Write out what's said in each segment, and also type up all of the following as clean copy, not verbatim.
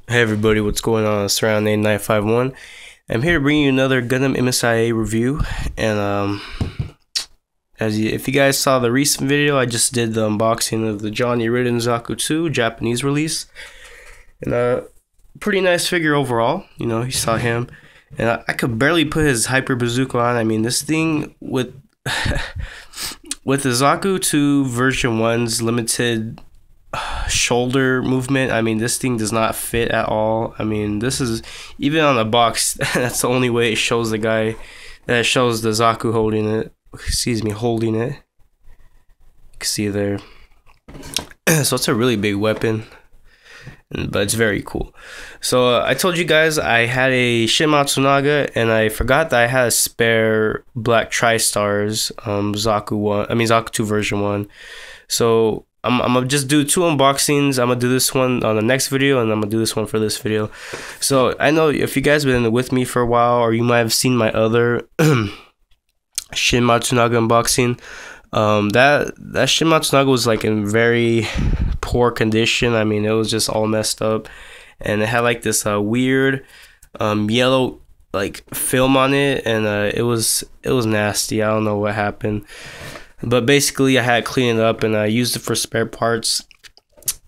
Hey everybody, what's going on? It's around 8951. I'm here to bring you another Gundam MSIA review, and if you guys saw the recent video, I just did the unboxing of the Johnny Riddens Zaku 2 Japanese release, and pretty nice figure overall. You know, you saw him, and I could barely put his hyper bazooka on. I mean, this thing with with the Zaku 2 version 1's limited shoulder movement, I mean, this thing does not fit at all. I mean, this is even on the box. That's the only way it shows the guy, that shows the Zaku holding it. Excuse me, holding it. You can see there. So it's a really big weapon, but it's very cool. So I told you guys I had a Shin Matsunaga, and I forgot that I had a spare black Tri-Stars Zaku 2 version 1. So I'm gonna just do 2 unboxings. I'm gonna do this one on the next video, and I'm gonna do this one for this video. So I know if you guys been with me for a while, or you might have seen my other Shin Matsunaga unboxing, that Shin Matsunaga was like in very poor condition. I mean, it was just all messed up, and it had like this weird yellow like film on it, and it was nasty. I don't know what happened. But basically, I had to clean it up, and I used it for spare parts.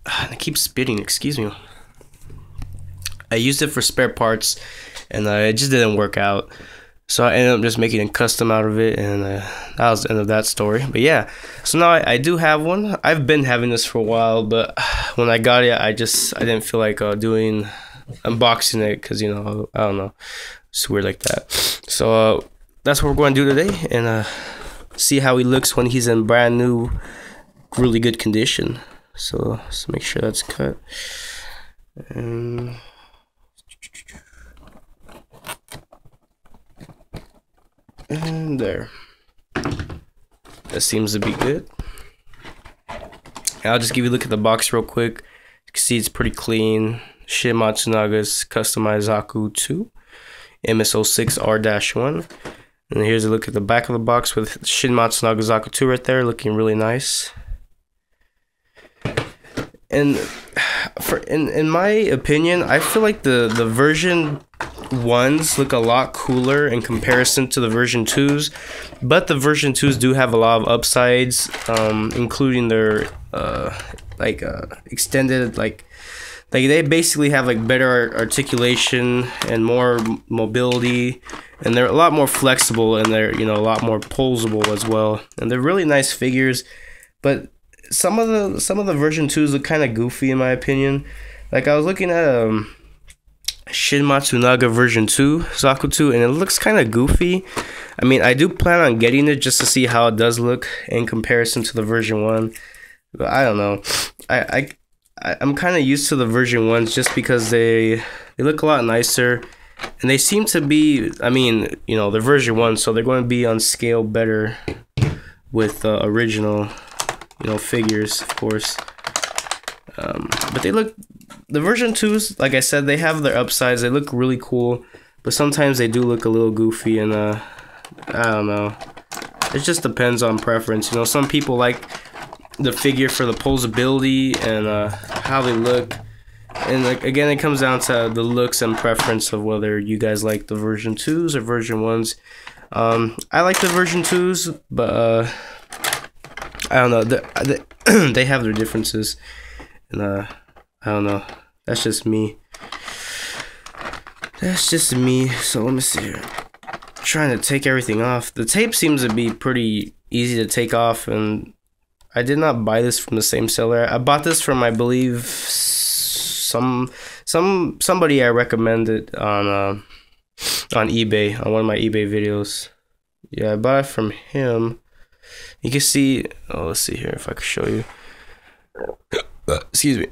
I keep spitting, excuse me. I used it for spare parts, and it just didn't work out. So I ended up just making a custom out of it, and that was the end of that story. But yeah, so now I do have one. I've been having this for a while, but when I got it, I didn't feel like doing unboxing it, because, you know, I don't know, it's weird like that. So that's what we're going to do today, and see how he looks when he's in brand new, really good condition. So let's make sure that's cut. And there. That seems to be good. I'll just give you a look at the box real quick. You can see it's pretty clean. Shin Matsunaga's customized Zaku 2 MS06R-1. And here's a look at the back of the box with Shin Matsunaga Zaku 2 right there, looking really nice. And in my opinion, I feel like the version 1s look a lot cooler in comparison to the version 2s, but the version 2s do have a lot of upsides, including their extended like they basically have like better articulation and more mobility, and they're a lot more flexible, and they're, you know, a lot more posable as well. And they're really nice figures, but some of the version 2s look kind of goofy in my opinion. Like, I was looking at Shin Matsunaga version 2 Zaku 2, and it looks kind of goofy. I mean, I do plan on getting it just to see how it does look in comparison to the version 1, but I don't know. I'm kind of used to the version 1s just because they look a lot nicer, and they seem to be, I mean, you know, they're version 1, so they're going to be on scale better with original, you know, figures, of course. But the version 2s, like I said, they have their upsides. They look really cool, but sometimes they do look a little goofy, and I don't know. It just depends on preference. You know, some people like the figure for the posability and how they look, and like, again, it comes down to the looks and preference of whether you guys like the version 2s or version 1s. I like the version 2s, but I don't know, they have their differences, and I don't know, that's just me. So let me see here. Trying to take everything off. The tape seems to be pretty easy to take off, and I did not buy this from the same seller. I bought this from, I believe, somebody I recommended on eBay, on one of my eBay videos. Yeah, I bought it from him. You can see, oh, let's see here if I can show you. Excuse me.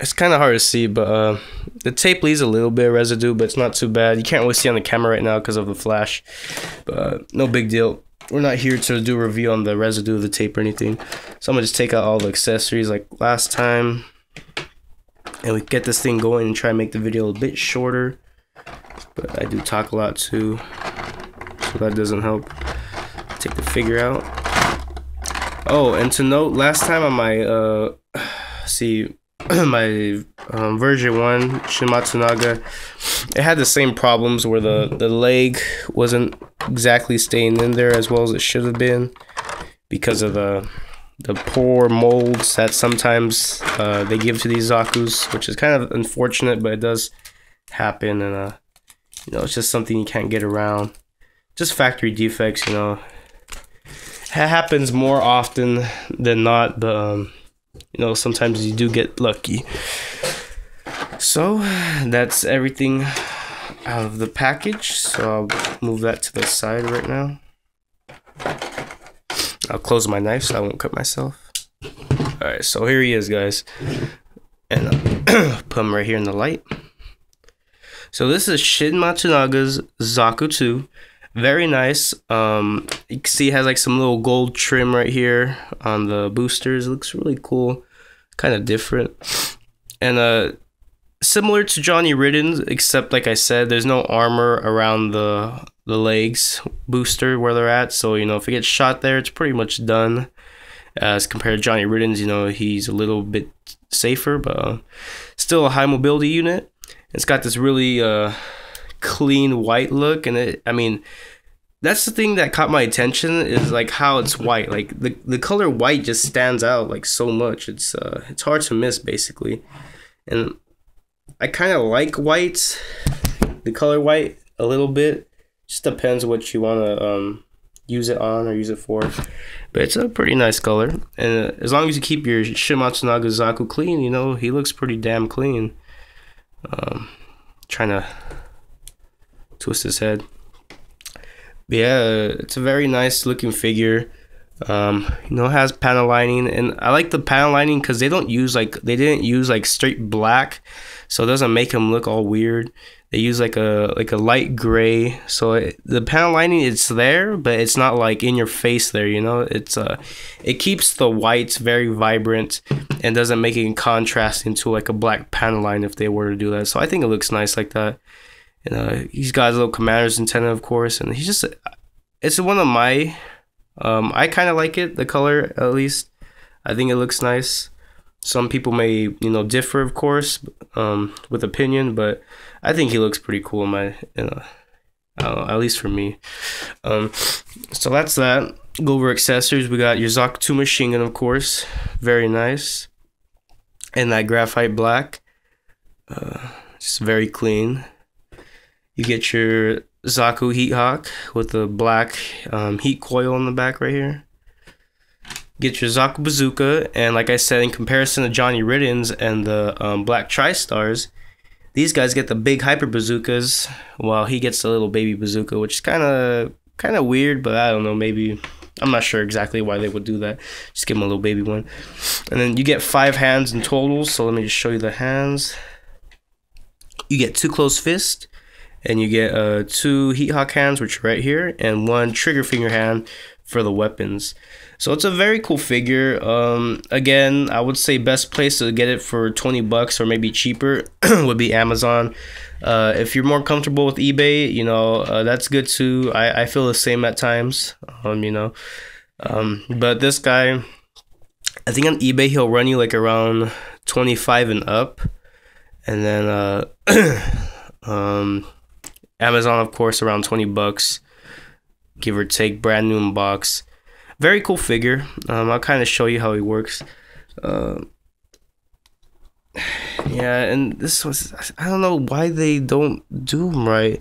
It's kind of hard to see, but the tape leaves a little bit of residue, but it's not too bad. You can't really see on the camera right now because of the flash, but no big deal. We're not here to do a review on the residue of the tape or anything. So I'm gonna just take out all the accessories like last time, and we get this thing going and try to make the video a bit shorter. But I do talk a lot too, so that doesn't help. Take the figure out. Oh, and to note, last time on my my version 1 Shin Matsunaga. It had the same problems where the leg wasn't exactly staying in there as well as it should have been because of the poor molds that sometimes they give to these Zakus, which is kind of unfortunate, but it does happen. And you know, it's just something you can't get around. Just factory defects, you know. It happens more often than not, but you know, sometimes you do get lucky. So that's everything out of the package. So I'll move that to the side right now. I'll close my knife so I won't cut myself. Alright, so here he is, guys. And put him right here in the light. So this is Shin Matsunaga's Zaku 2. Very nice. You can see it has like some little gold trim right here on the boosters. It looks really cool. Kind of different. And similar to Johnny Riddens, except like I said, there's no armor around the legs booster where they're at. So, you know, if it gets shot there, it's pretty much done. As compared to Johnny Riddens, you know, he's a little bit safer, but still a high mobility unit. It's got this really clean white look, and I mean, that's the thing that caught my attention is like how it's white. Like the color white just stands out like so much. It's hard to miss basically, and I kind of like white, the color white a little bit. Just depends what you want to use it on or use it for, but it's a pretty nice color. And as long as you keep your Shin Matsunaga Zaku clean, you know, he looks pretty damn clean. Trying to twist his head. But yeah, it's a very nice looking figure. You know, it has panel lining, and I like the panel lining because they didn't use like straight black, so it doesn't make them look all weird. They use like a light gray, so the panel lining, it's there, but it's not like in your face there, you know. It's it keeps the whites very vibrant and doesn't make it in contrast into like a black panel line if they were to do that. So I think it looks nice like that. And he's got his little commander's antenna, of course, and he's just, it's one of my I kind of like it, the color at least. I think it looks nice. Some people may, you know, differ, of course, with opinion, but I think he looks pretty cool in my, at least for me. So that's that. Go over accessories. We got your Zaku 2 machine gun, of course, very nice, and that graphite black, just very clean. You get your Zaku Heat Hawk with the black heat coil on the back right here. Get your Zaku Bazooka, and like I said, in comparison to Johnny Riddens and the Black Tri-Stars, these guys get the big hyper bazookas, while he gets the little baby bazooka, which is kind of weird, but I don't know, maybe, I'm not sure exactly why they would do that. Just give him a little baby one. And then you get 5 hands in total, so let me just show you the hands. You get 2 closed fists, and you get 2 Heat Hawk hands, which are right here, and 1 trigger finger hand for the weapons. So it's a very cool figure. Again, I would say best place to get it for 20 bucks or maybe cheaper would be Amazon. If you're more comfortable with eBay, you know, that's good too. I feel the same at times, you know. But this guy, I think on eBay he'll run you like around 25 and up, and then Amazon, of course, around 20 bucks, give or take, brand new in box. Very cool figure. I'll kind of show you how he works. Yeah, and this was, I don't know why they don't do him right.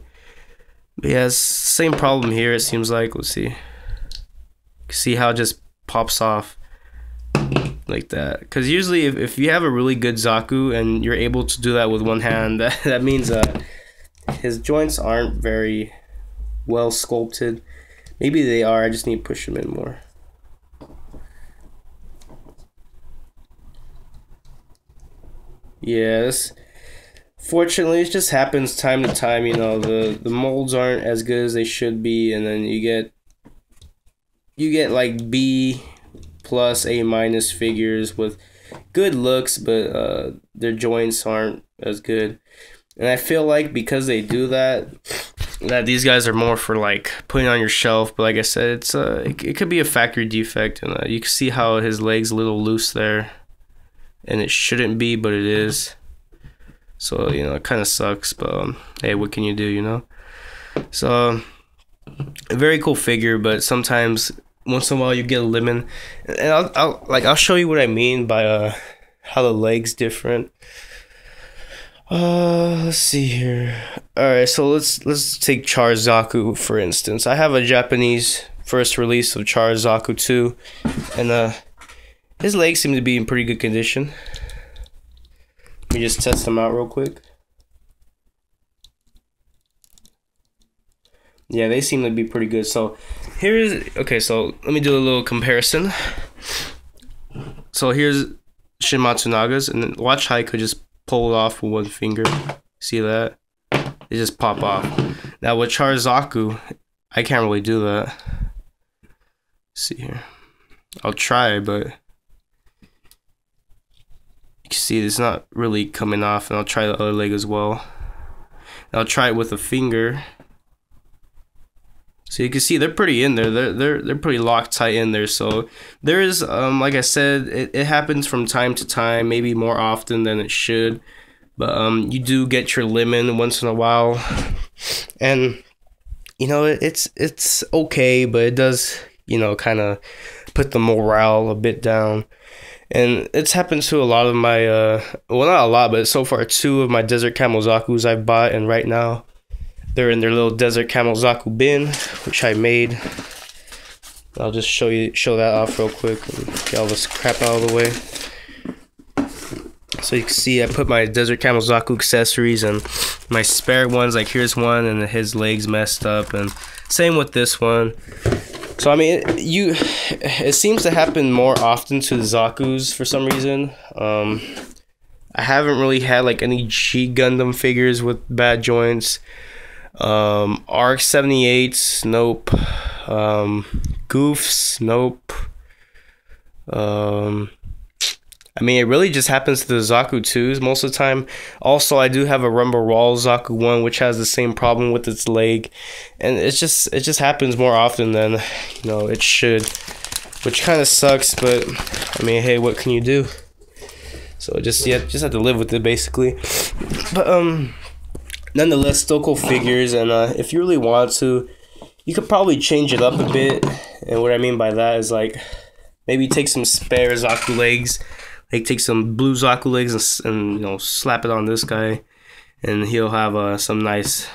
But yeah, it's same problem here, it seems like. Let's see. See how it just pops off like that. Because usually if you have a really good Zaku and you're able to do that with one hand, that means his joints aren't very well sculpted. Maybe they are, I just need to push them in more. Yes, fortunately, it just happens time to time. You know, the molds aren't as good as they should be, and then you get like B plus A minus figures with good looks, but their joints aren't as good. And I feel like because they do that these guys are more for like putting on your shelf. But like I said, it's it could be a factory defect, and you can see how his leg's a little loose there. And it shouldn't be, but it is. So you know, it kind of sucks, but hey, what can you do, you know? So a very cool figure, but sometimes once in a while you get a lemon, and I'll show you what I mean by how the leg's different. Let's see here. All right, so let's take Zaku for instance. I have a Japanese first release of Zaku 2, and his legs seem to be in pretty good condition. Let me just test them out real quick. Yeah, they seem to be pretty good. So okay, so let me do a little comparison. So here's Shin Matsunagas, and then watch how I could just pull it off with one finger. See that? It just pop off. Now with Zaku, I can't really do that. Let's see here. I'll try, but you can see it's not really coming off, and I'll try the other leg as well. And I'll try it with a finger. So you can see they're pretty in there. They're pretty locked tight in there. So there is, like I said, it happens from time to time, maybe more often than it should. But you do get your lemon once in a while, and you know it's okay, but it does, you know, kind of put the morale a bit down. And it's happened to a lot of my well, not a lot, but so far 2 of my Desert Camel Zakus I've bought, and right now they're in their little Desert Camel Zaku bin, which I made. I'll just show that off real quick and get all this crap out of the way. So you can see I put my Desert Camel Zaku accessories and my spare ones. Like here's one, and his legs messed up, and same with this one. So I mean, it seems to happen more often to the Zakus for some reason. I haven't really had like any G Gundam figures with bad joints. RX-78s, nope. Goofs, nope. I mean, it really just happens to the Zaku 2s most of the time. Also, I do have a Rumble Raw Zaku 1, which has the same problem with its leg, and it just happens more often than, you know, it should, which kind of sucks. But I mean, hey, what can you do? So just have to live with it basically. But nonetheless, still cool figures, and if you really want to, you could probably change it up a bit. And what I mean by that is like maybe take some spare Zaku legs. Like take some blue Zaku legs and you know, slap it on this guy, and he'll have some nice,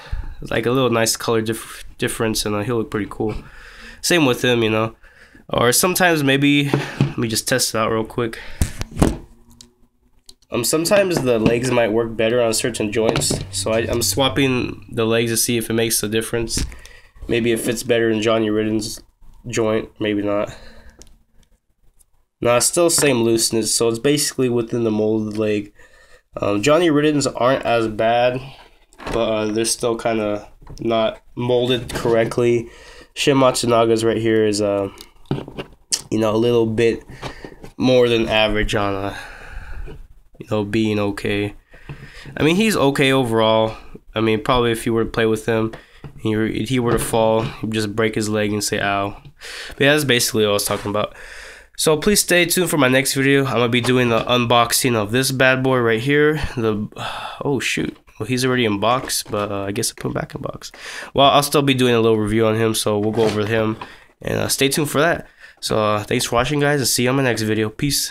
like a little nice color difference, and he'll look pretty cool. Same with him, you know. Or sometimes maybe, let me just test it out real quick. Sometimes the legs might work better on certain joints, so I'm swapping the legs to see if it makes a difference. Maybe it fits better in Johnny Ridden's joint, maybe not. No, it's still same looseness, so it's basically within the mold of the leg. Johnny Riddens aren't as bad, but they're still kind of not molded correctly. Shin Matsunaga's right here is, you know, a little bit more than average on, you know, being okay. I mean, he's okay overall. I mean, probably if you were to play with him, he were to fall, he'd just break his leg and say ow. But yeah, that's basically what I was talking about. So please stay tuned for my next video. I'm gonna be doing the unboxing of this bad boy right here. Oh shoot, well, he's already in box, but I guess I put him back in box. Well, I'll still be doing a little review on him, so we'll go over him, and stay tuned for that. So thanks for watching, guys, and see you on my next video. Peace.